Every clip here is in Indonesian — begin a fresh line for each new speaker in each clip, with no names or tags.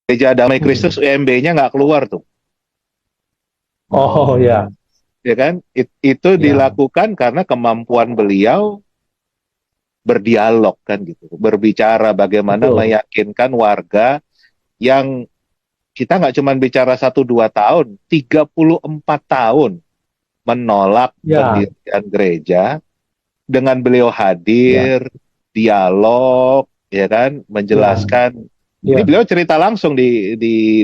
Gereja Damai Kristus UMB-nya nggak keluar tuh,
Oh ya,
ya kan? Itu
ya,
dilakukan karena kemampuan beliau berdialog kan gitu, berbicara bagaimana
betul.
meyakinkan warga yang kita nggak cuma bicara 1 2 tahun, 34 tahun menolak
Ya,
pendirian gereja dengan beliau
ya,
hadir, dialog, ya kan,
ya,
menjelaskan. Ini
ya.
beliau cerita langsung di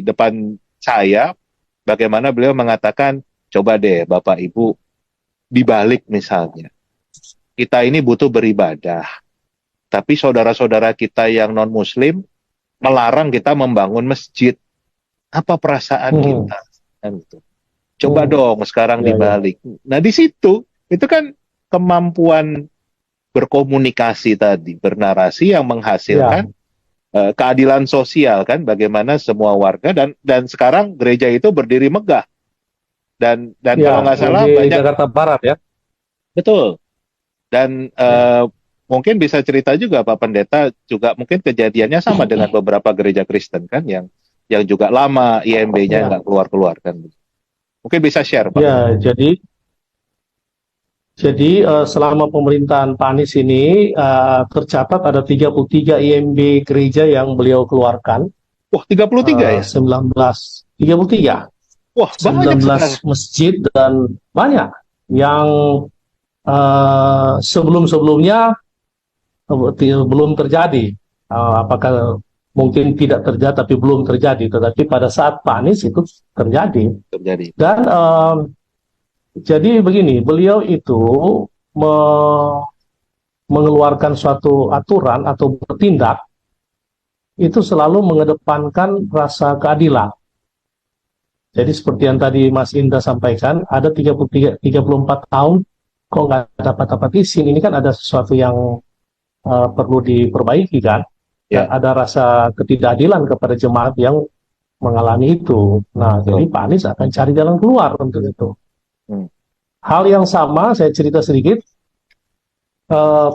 depan saya, bagaimana beliau mengatakan, coba deh Bapak Ibu dibalik misalnya, kita ini butuh beribadah, tapi saudara-saudara kita yang non-Muslim melarang kita membangun masjid. Apa perasaan
Hmm,
kita? Kan gitu. Coba
hmm,
dong sekarang
ya, ya,
dibalik. Nah di situ, itu kan kemampuan berkomunikasi tadi, bernarasi yang
ya,
menghasilkan keadilan sosial kan, bagaimana semua warga dan sekarang gereja itu berdiri megah dan
ya.
kalau nggak salah
Di
banyak
Jakarta Barat ya.
betul dan
Ya,
mungkin bisa cerita juga Pak Pendeta juga mungkin kejadiannya sama dengan beberapa gereja Kristen kan yang juga lama IMB-nya
ya,
nggak keluar-keluar kan, mungkin bisa share Pak.
ya. Jadi selama pemerintahan Pak Anies ini tercatat ada 33 IMB gereja yang beliau keluarkan,
Wah 33 ya,
33,
wah
sembilan
banyak
belas
sekali.
masjid dan banyak yang sebelum-sebelumnya belum terjadi. Apakah mungkin tidak terjadi tapi belum terjadi, tetapi pada saat Pak Anies itu terjadi.
Terjadi.
Dan jadi begini, beliau itu me- mengeluarkan suatu aturan atau bertindak itu selalu mengedepankan rasa keadilan. Jadi seperti yang tadi Mas Indra sampaikan, ada 34 tahun kok nggak dapat izin, ini kan ada sesuatu yang perlu diperbaiki kan, dan
Ya,
ada rasa ketidakadilan kepada jemaat yang mengalami itu. Nah, jadi
betul.
Pak Anies akan cari jalan keluar untuk itu.
Hmm.
Hal yang sama, saya cerita sedikit,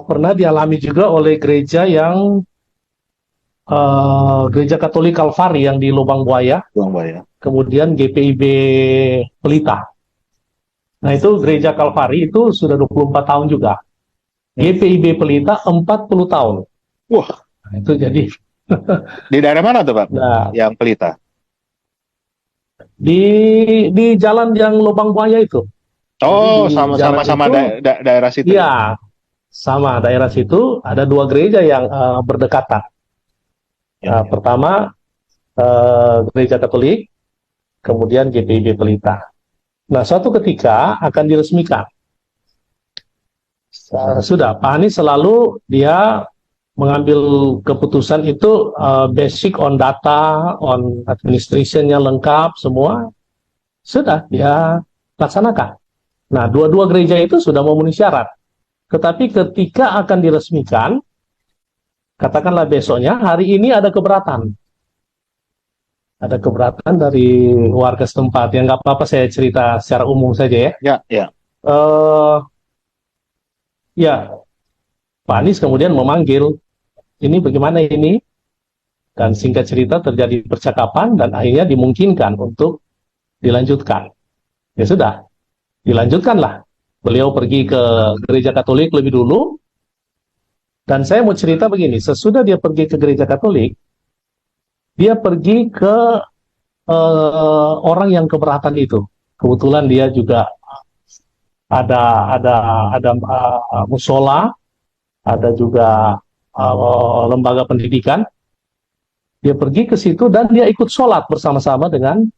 pernah dialami juga oleh gereja yang gereja Katolik Kalvari yang di Lubang Buaya,
Buang bayar.
kemudian GPIB Pelita. Nah, itu gereja Kalvari itu sudah 24 tahun juga.
Hmm.
GPIB Pelita 40 tahun.
Wah,
Nah, itu jadi,
di daerah mana tuh Pak?
nah,
Yang Pelita.
di jalan yang Lubang Buaya itu. Jadi
Oh,
di jalan
sama-sama
itu,
daerah situ ya.
ya, sama daerah situ ada dua gereja yang berdekatan.
Ya, ya.
Pertama gereja Katolik, kemudian GPIB Pelita. Nah, suatu ketika akan diresmikan. Sudah, Pak Anies selalu dia mengambil keputusan itu basic on data, on administrationnya lengkap semua. Sudah dia laksanakan. Nah, dua-dua gereja itu sudah memenuhi syarat. Tetapi ketika akan diresmikan, katakanlah besoknya, hari ini ada keberatan. Ada keberatan dari warga setempat. Yang nggak apa-apa saya cerita secara umum saja ya.
Ya, ya.
Eh, ya, Pak Anies kemudian memanggil, ini bagaimana ini? Dan singkat cerita terjadi percakapan dan akhirnya dimungkinkan untuk dilanjutkan. Ya sudah, dilanjutkanlah. Beliau pergi ke gereja Katolik lebih dulu, dan saya mau cerita begini, sesudah dia pergi ke gereja Katolik, dia pergi ke orang yang keberatan itu. Kebetulan dia juga ada ada musola, ada juga lembaga pendidikan. Dia pergi ke situ dan dia ikut sholat bersama-sama dengan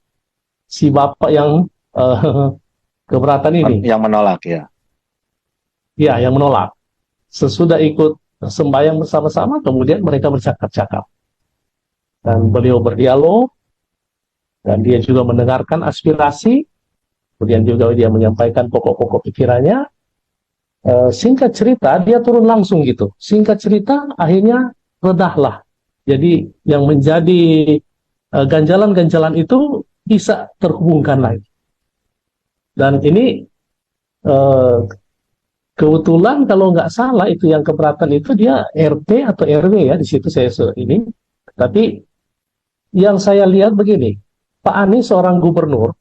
si bapak yang keberatan ini.
Yang menolak ya.
Ya, yang menolak. Sesudah ikut sembahyang bersama-sama, kemudian mereka bercakap-cakap. Dan beliau berdialog, dan dia juga mendengarkan aspirasi, kemudian juga dia menyampaikan pokok-pokok pikirannya. Singkat cerita, dia turun langsung gitu. Singkat cerita, akhirnya redahlah. Jadi yang menjadi ganjalan-ganjalan itu bisa terhubungkan lagi. Dan ini uh, kebetulan kalau nggak salah itu yang keberatan itu dia RT atau RW ya, di situ saya ini. Tapi yang saya lihat begini, Pak Anies seorang gubernur,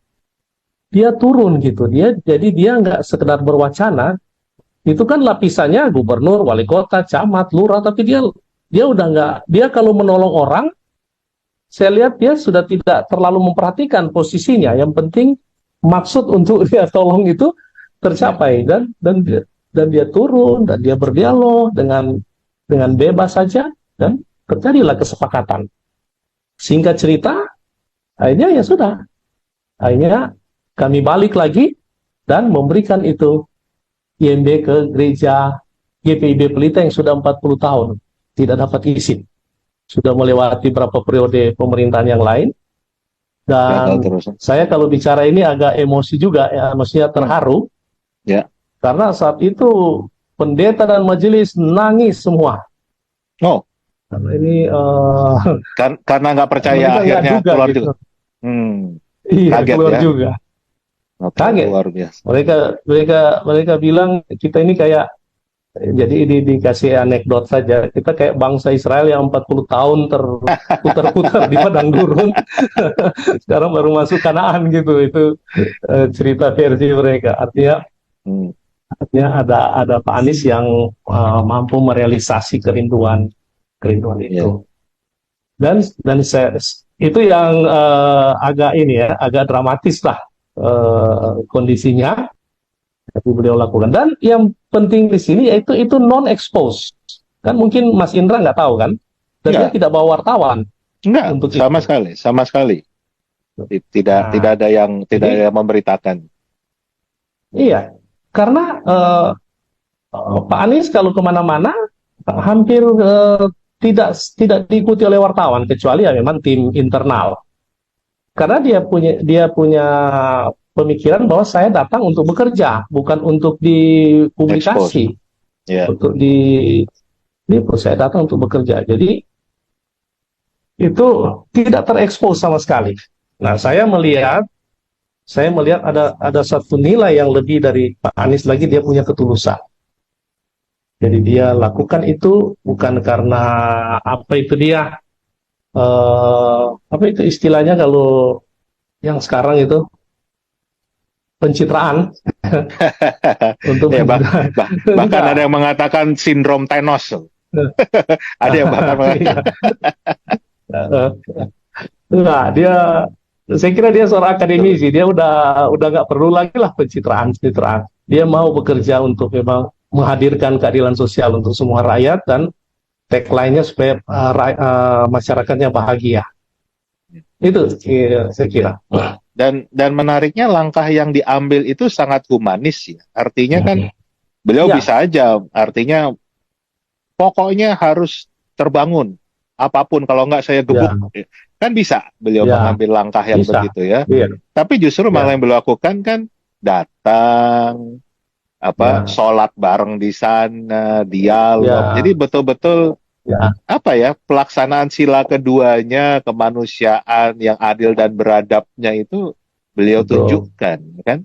dia turun gitu, jadi dia nggak sekedar berwacana, itu kan lapisannya gubernur, wali kota, camat, lurah, tapi dia udah nggak, dia kalau menolong orang, saya lihat dia sudah tidak terlalu memperhatikan posisinya. Yang penting maksud untuk dia tolong itu
Ya.
tercapai, dan dia turun dan dia berdialog dengan bebas saja, dan terjadilah kesepakatan. Singkat cerita, akhirnya ya sudah, akhirnya kami balik lagi dan memberikan itu IMB ke gereja GPIB Pelita yang sudah 40 tahun tidak dapat izin. Sudah melewati beberapa periode pemerintahan yang lain,
Gagal
dan
terus.
saya kalau bicara ini agak emosi juga, ya, maksudnya terharu,
Ya.
karena saat itu pendeta dan majelis nangis semua.
Oh,
Karena ini
karena nggak percaya
mereka nggak
akhirnya
duga
keluar
gitu.
juga. Hmm,
Iya,
kaget
keluar
ya.
juga.
Oke,
Kaget.
luar biasa.
Mereka bilang kita ini kayak, jadi ini dikasih anekdot saja. Kita kayak bangsa Israel yang 40 tahun terputar-putar di padang gurun. Sekarang baru masuk Kanaan gitu. Itu cerita versi mereka.
Hmm,
Artinya ada Pak Anies yang mampu merealisasi kerinduan
ya.
itu. Dan itu yang agak ini ya, agak dramatis lah kondisinya. Tapi beliau lakukan. Dan yang penting di sini yaitu itu non-expose. Kan mungkin Mas Indra nggak tahu kan? Dan dia
Enggak,
tidak bawa wartawan
enggak,
untuk
sama
itu.
sekali, sama sekali. Tidak
Nah,
ada yang tidak
jadi
ada yang memberitakan.
iya, karena Pak Anies kalau kemana-mana hampir tidak diikuti oleh wartawan, kecuali ya memang tim internal. Karena dia punya pemikiran bahwa saya datang untuk bekerja, bukan untuk
Expose.
dipublikasi,
Ya.
untuk ini saya datang untuk bekerja. Jadi itu tidak terekspos sama sekali. Nah, saya melihat ada satu nilai yang lebih dari Pak Anies lagi, dia punya ketulusan. Jadi dia lakukan itu bukan karena apa itu dia apa itu istilahnya kalau yang sekarang itu pencitraan untuk
Ya, bahkan
enggak.
ada yang mengatakan sindrom Thanos. Ada yang bahkan
Iya.
mengatakan.
Enggak, saya kira dia seorang akademisi, dia udah nggak perlu lagi lah pencitraan. Dia mau bekerja untuk memang menghadirkan keadilan sosial untuk semua rakyat, dan tagline-nya supaya masyarakatnya bahagia. Itu saya kira.
Dan menariknya langkah yang diambil itu sangat humanis ya. Artinya kan beliau
Ya,
bisa aja, artinya pokoknya harus terbangun. Apapun, kalau nggak saya gebuk.
ya,
Kan bisa beliau
ya,
mengambil langkah yang
bisa.
begitu ya.
Iya,
Tapi justru malah
ya,
yang beliau lakukan kan datang,
ya,
sholat bareng di sana, dialog.
ya,
Jadi betul-betul
ya,
pelaksanaan sila keduanya, kemanusiaan yang adil dan beradabnya itu beliau
betul,
tunjukkan, kan?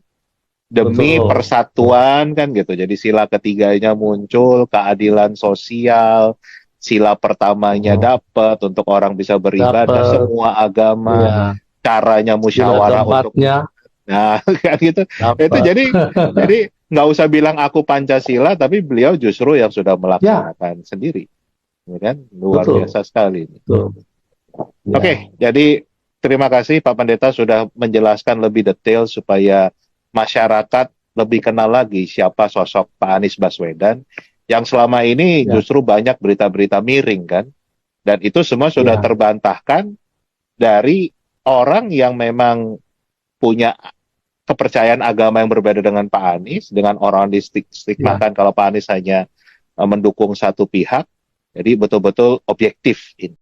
Demi
betul.
persatuan kan gitu. Jadi sila ketiganya muncul, keadilan sosial, sila pertamanya
Oh,
dapat untuk orang bisa beribadah,
dapat,
semua agama,
ya,
caranya
sila
musyawarah untuk,
keempatnya
nah kan gitu. Itu
dapat.
jadi nggak usah bilang aku Pancasila, tapi beliau justru yang sudah
Ya,
melaksanakan sendiri, ya kan? Luar
betul,
biasa sekali ini.
betul. Ya,
Oke, jadi terima kasih Pak Pendeta sudah menjelaskan lebih detail supaya masyarakat lebih kenal lagi siapa sosok Pak Anies Baswedan yang selama ini
ya,
justru banyak berita-berita miring kan. Dan itu semua sudah
ya,
terbantahkan dari orang yang memang punya kepercayaan agama yang berbeda dengan Pak Anies, dengan orang
ya.
distigmakan kalau Pak Anies hanya mendukung satu pihak. Jadi betul-betul objektif ini.